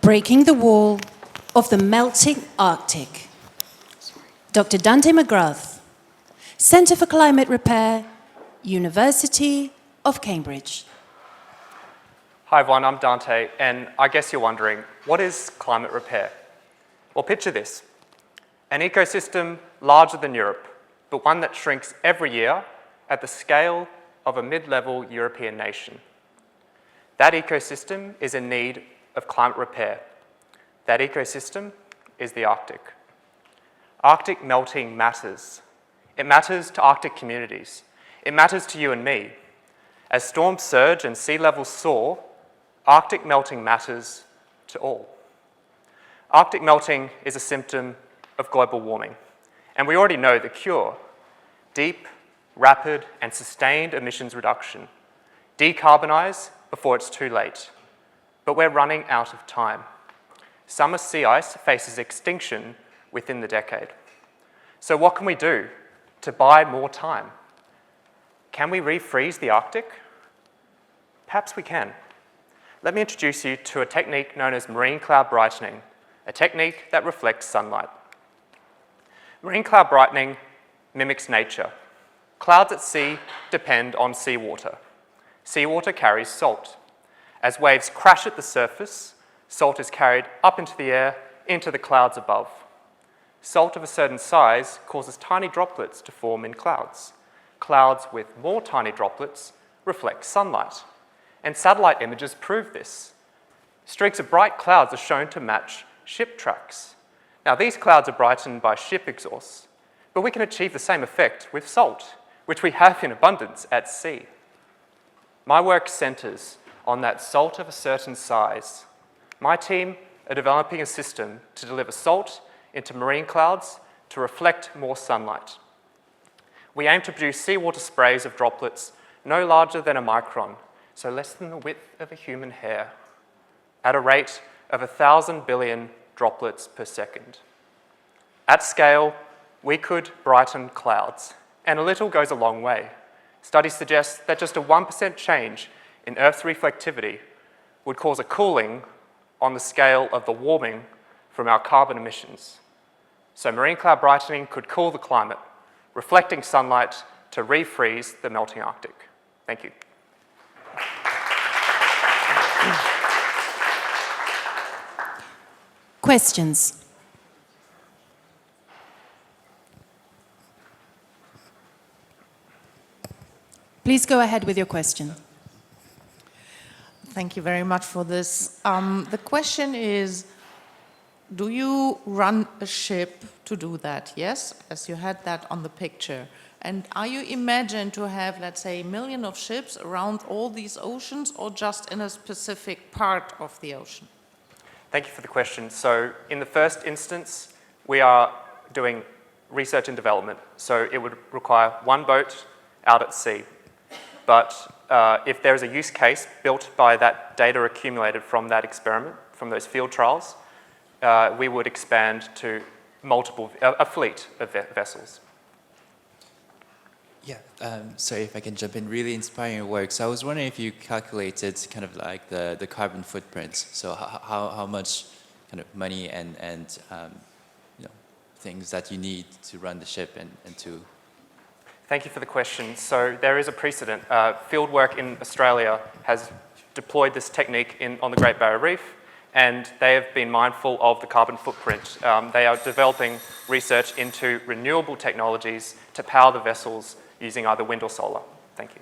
Breaking the Wall of the Melting Arctic. Dr. Dante McGrath, Centre for Climate Repair, University of Cambridge. Hi everyone, I'm Dante, and I guess you're wondering, what is climate repair? Well, picture this. An ecosystem larger than Europe, but one that shrinks every year at the scale of a mid-level European nation. That ecosystem is in need of climate repair. That ecosystem is the Arctic. Arctic melting matters. It matters to Arctic communities. It matters to you and me. As storms surge and sea levels soar, Arctic melting matters to all. Arctic melting is a symptom of global warming, and we already know the cure: deep, rapid, and sustained emissions reduction. Decarbonise before it's too late. But we're running out of time. Summer sea ice faces extinction within the decade. So what can we do to buy more time? Can we refreeze the Arctic? Perhaps we can. Let me introduce you to a technique known as marine cloud brightening, a technique that reflects sunlight. Marine cloud brightening mimics nature. Clouds at sea depend on seawater. Seawater carries salt. As waves crash at the surface, salt is carried up into the air, into the clouds above. Salt of a certain size causes tiny droplets to form in clouds. Clouds with more tiny droplets reflect sunlight. And satellite images prove this. Streaks of bright clouds are shown to match ship tracks. Now, these clouds are brightened by ship exhausts, but we can achieve the same effect with salt, which we have in abundance at sea. My work centres on that salt of a certain size. My team are developing a system to deliver salt into marine clouds to reflect more sunlight. We aim to produce seawater sprays of droplets no larger than a micron, so less than the width of a human hair, at a rate of 1,000 billion droplets per second. At scale, we could brighten clouds, and a little goes a long way. Studies suggest that just a 1% change in Earth's reflectivity would cause a cooling on the scale of the warming from our carbon emissions. So marine cloud brightening could cool the climate, reflecting sunlight to refreeze the melting Arctic. Thank you. Questions? Please go ahead with your question. Thank you very much for this. The question is, do you run a ship to do that? Yes, as you had that on the picture. And are you imagined to have, let's say, 1 million of ships around all these oceans, or just in a specific part of the ocean? Thank you for the question. So in the first instance, we are doing research and development. So it would require one boat out at sea. But if there is a use case built by that data accumulated from that experiment, from those field trials, we would expand to a fleet of vessels. Yeah, sorry if I can jump in. Really inspiring work. So I was wondering if you calculated kind of like the carbon footprint. So how much kind of money and you know, things that you need to run the ship and to. Thank you for the question. So there is a precedent. Fieldwork in Australia has deployed this technique on the Great Barrier Reef, and they have been mindful of the carbon footprint. They are developing research into renewable technologies to power the vessels using either wind or solar. Thank you.